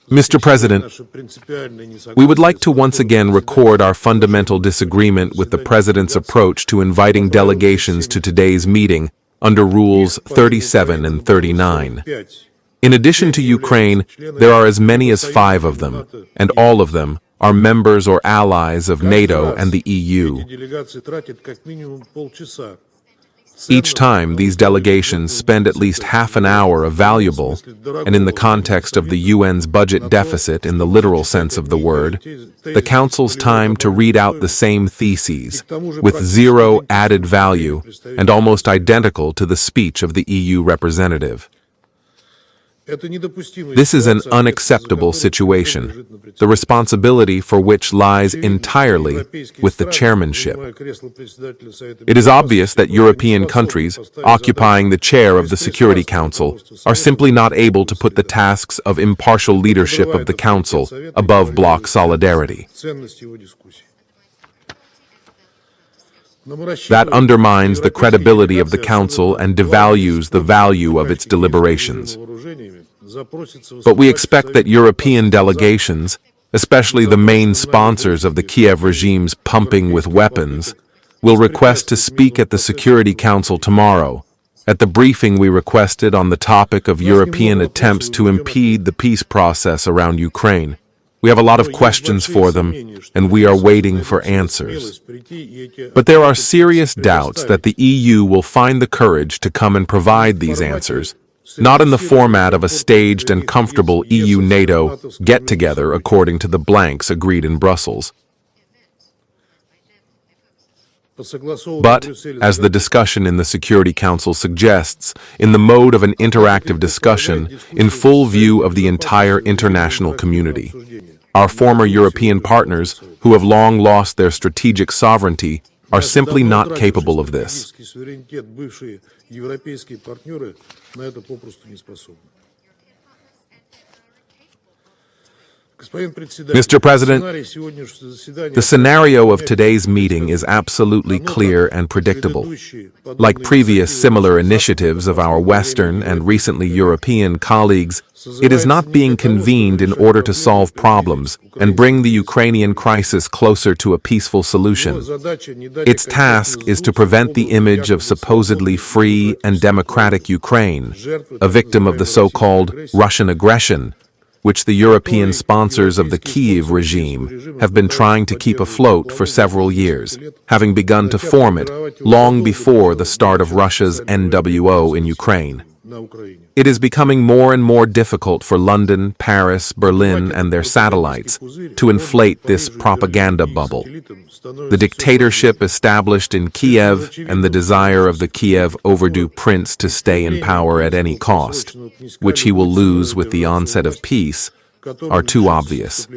Mr. President, we would like to once again record our fundamental disagreement with the President's approach to inviting delegations to today's meeting under Rules 37 and 39. In addition to Ukraine, there are as many as 5 of them, and all of them are members or allies of NATO and the EU. Each time, these delegations spend at least half an hour of valuable, and in the context of the UN's budget deficit in the literal sense of the word, the Council's time to read out the same theses, with zero added value and almost identical to the speech of the EU representative. This is an unacceptable situation, the responsibility for which lies entirely with the chairmanship. It is obvious that European countries occupying the chair of the Security Council are simply not able to put the tasks of impartial leadership of the Council above bloc solidarity. That undermines the credibility of the Council and devalues the value of its deliberations. But we expect that European delegations, especially the main sponsors of the Kiev regime's pumping with weapons, will request to speak at the Security Council tomorrow, at the briefing we requested on the topic of European attempts to impede the peace process around Ukraine. We have a lot of questions for them, and we are waiting for answers. But there are serious doubts that the EU will find the courage to come and provide these answers, not in the format of a staged and comfortable EU-NATO get-together according to the blanks agreed in Brussels, but, as the discussion in the Security Council suggests, in the mode of an interactive discussion in full view of the entire international community. Our former European partners, who have long lost their strategic sovereignty, are simply not capable of this. Mr. President, the scenario of today's meeting is absolutely clear and predictable. Like previous similar initiatives of our Western and recently European colleagues, it is not being convened in order to solve problems and bring the Ukrainian crisis closer to a peaceful solution. Its task is to prevent the image of supposedly free and democratic Ukraine, a victim of the so-called Russian aggression, which the European sponsors of the Kiev regime have been trying to keep afloat for several years, having begun to form it long before the start of Russia's NWO in Ukraine. It is becoming more and more difficult for London, Paris, Berlin, and their satellites to inflate this propaganda bubble. The dictatorship established in Kiev and the desire of the Kiev overdue prince to stay in power at any cost, which he will lose with the onset of peace, are too obvious.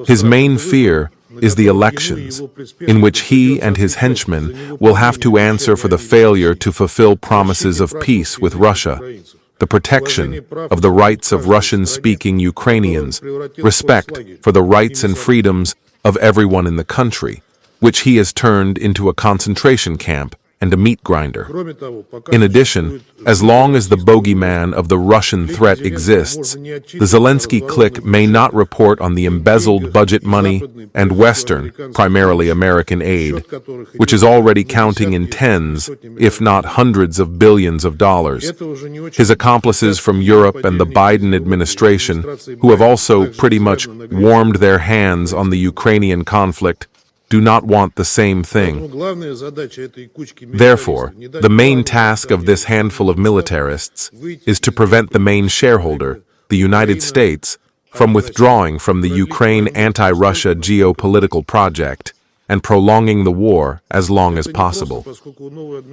His main fear is the elections, in which he and his henchmen will have to answer for the failure to fulfill promises of peace with Russia, the protection of the rights of Russian-speaking Ukrainians, respect for the rights and freedoms of everyone in the country, which he has turned into a concentration camp and a meat grinder. In addition, as long as the bogeyman of the Russian threat exists, the Zelensky clique may not report on the embezzled budget money and Western, primarily American aid, which is already counting in tens, if not hundreds of billions of dollars. His accomplices from Europe and the Biden administration, who have also pretty much warmed their hands on the Ukrainian conflict, do not want the same thing. Therefore, the main task of this handful of militarists is to prevent the main shareholder, the United States, from withdrawing from the Ukraine anti-Russia geopolitical project and prolonging the war as long as possible.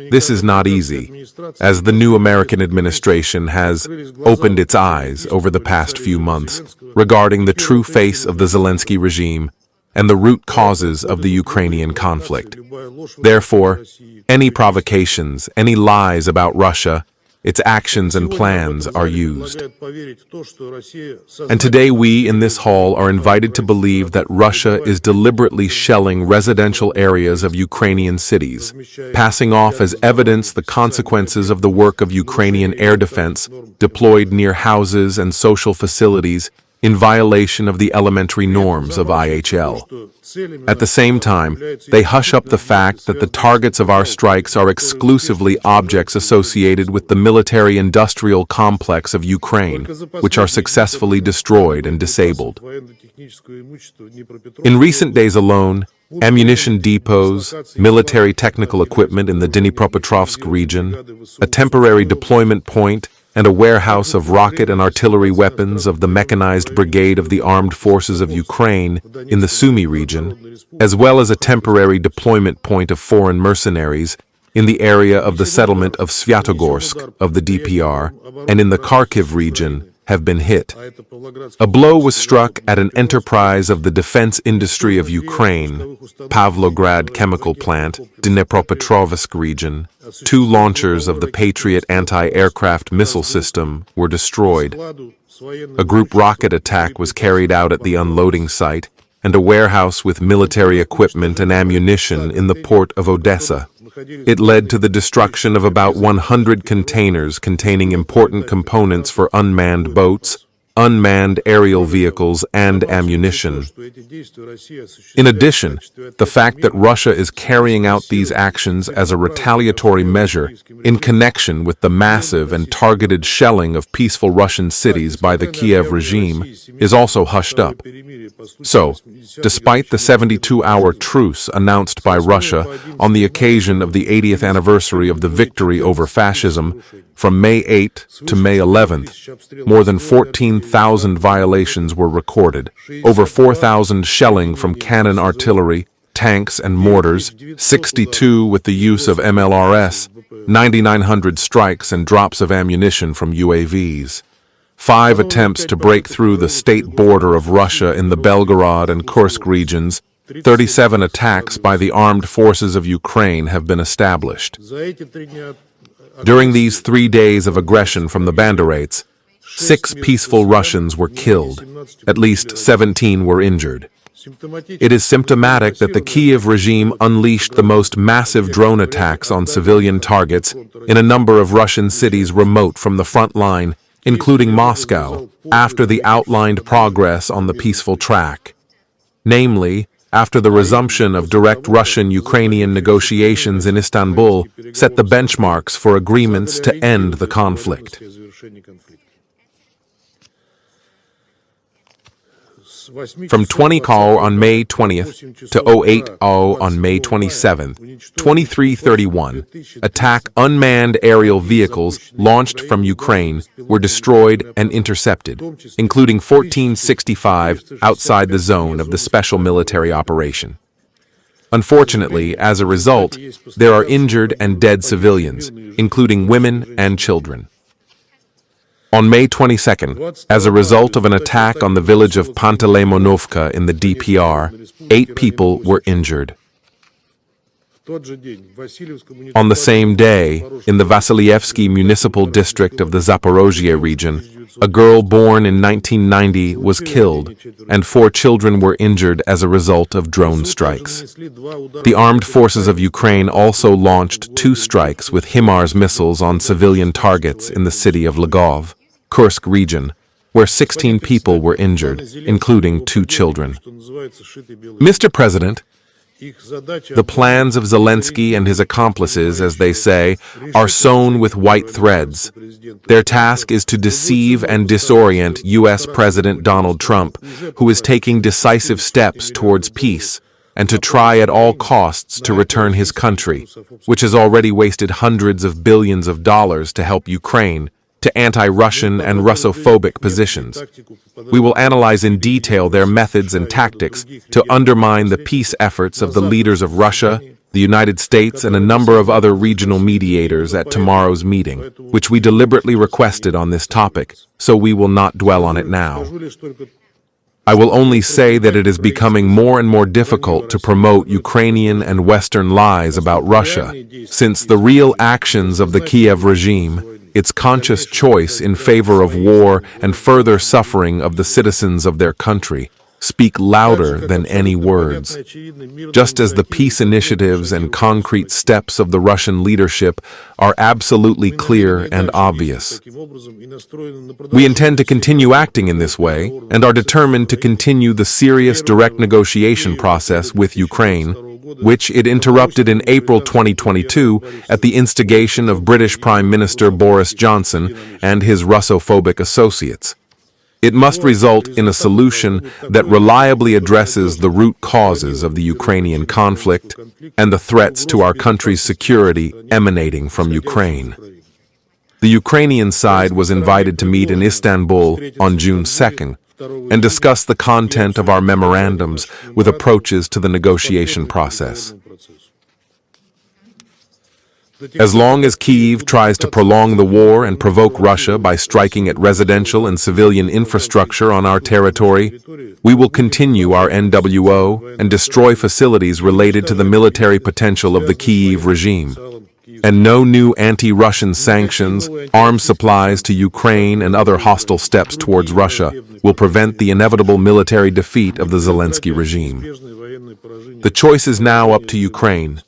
This is not easy, as the new American administration has opened its eyes over the past few months regarding the true face of the Zelensky regime and the root causes of the Ukrainian conflict. Therefore, any provocations, any lies about Russia, its actions and plans are used. And today we in this hall are invited to believe that Russia is deliberately shelling residential areas of Ukrainian cities, passing off as evidence the consequences of the work of Ukrainian air defense deployed near houses and social facilities in violation of the elementary norms of IHL. At the same time, they hush up the fact that the targets of our strikes are exclusively objects associated with the military-industrial complex of Ukraine, which are successfully destroyed and disabled. In recent days alone, ammunition depots, military technical equipment in the Dnipropetrovsk region, a temporary deployment point, and a warehouse of rocket and artillery weapons of the Mechanized Brigade of the Armed Forces of Ukraine in the Sumy region, as well as a temporary deployment point of foreign mercenaries in the area of the settlement of Svyatogorsk of the DPR and in the Kharkiv region, have been hit. A blow was struck at an enterprise of the defense industry of Ukraine, Pavlograd Chemical Plant, Dnipropetrovsk region. 2 launchers of the Patriot anti-aircraft missile system were destroyed. A group rocket attack was carried out at the unloading site, and a warehouse with military equipment and ammunition in the port of Odessa. It led to the destruction of about 100 containers containing important components for unmanned boats, unmanned aerial vehicles, and ammunition. In addition, the fact that Russia is carrying out these actions as a retaliatory measure in connection with the massive and targeted shelling of peaceful Russian cities by the Kiev regime is also hushed up. So, despite the 72-hour truce announced by Russia on the occasion of the 80th anniversary of the victory over fascism, from May 8 to May 11th, more than 14,000 violations were recorded, over 4,000 shelling from cannon artillery, tanks and mortars, 62 with the use of MLRS, 9,900 strikes and drops of ammunition from UAVs. 5 attempts to break through the state border of Russia in the Belgorod and Kursk regions, 37 attacks by the armed forces of Ukraine have been established. During these 3 days of aggression from the Banderates, 6 peaceful Russians were killed, at least 17 were injured. It is symptomatic that the Kiev regime unleashed the most massive drone attacks on civilian targets in a number of Russian cities remote from the front line, including Moscow, after the outlined progress on the peaceful track. Namely, after the resumption of direct Russian-Ukrainian negotiations in Istanbul set the benchmarks for agreements to end the conflict. From 20:00 on May 20th to 08:00 on May 27th, 23:31, attack unmanned aerial vehicles launched from Ukraine were destroyed and intercepted, including 1465 outside the zone of the special military operation. Unfortunately, as a result, there are injured and dead civilians, including women and children. On May 22nd, as a result of an attack on the village of Panteleimonovka in the DPR, 8 people were injured. On the same day, in the Vassilievsky municipal district of the Zaporozhye region, a girl born in 1990 was killed, and 4 children were injured as a result of drone strikes. The armed forces of Ukraine also launched 2 strikes with HIMARS missiles on civilian targets in the city of Lvov, Kursk region, where 16 people were injured, including 2 children. Mr. President, the plans of Zelensky and his accomplices, as they say, are sewn with white threads. Their task is to deceive and disorient U.S. President Donald Trump, who is taking decisive steps towards peace, and to try at all costs to return his country, which has already wasted hundreds of billions of dollars to help Ukraine, to anti-Russian and Russophobic positions. We will analyze in detail their methods and tactics to undermine the peace efforts of the leaders of Russia, the United States, and a number of other regional mediators at tomorrow's meeting, which we deliberately requested on this topic, so we will not dwell on it now. I will only say that it is becoming more and more difficult to promote Ukrainian and Western lies about Russia, since the real actions of the Kiev regime its conscious choice in favor of war and further suffering of the citizens of their country, speak louder than any words. Just as the peace initiatives and concrete steps of the Russian leadership are absolutely clear and obvious. We intend to continue acting in this way and are determined to continue the serious direct negotiation process with Ukraine, which it interrupted in April 2022 at the instigation of British Prime Minister Boris Johnson and his Russophobic associates. It must result in a solution that reliably addresses the root causes of the Ukrainian conflict and the threats to our country's security emanating from Ukraine. The Ukrainian side was invited to meet in Istanbul on June 2nd and discuss the content of our memorandums with approaches to the negotiation process. As long as Kyiv tries to prolong the war and provoke Russia by striking at residential and civilian infrastructure on our territory, we will continue our NWO and destroy facilities related to the military potential of the Kyiv regime. And no new anti-Russian sanctions, arms supplies to Ukraine, and other hostile steps towards Russia will prevent the inevitable military defeat of the Zelensky regime. The choice is now up to Ukraine.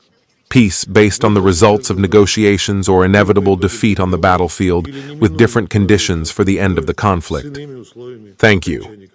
Peace based on the results of negotiations or inevitable defeat on the battlefield with different conditions for the end of the conflict. Thank you.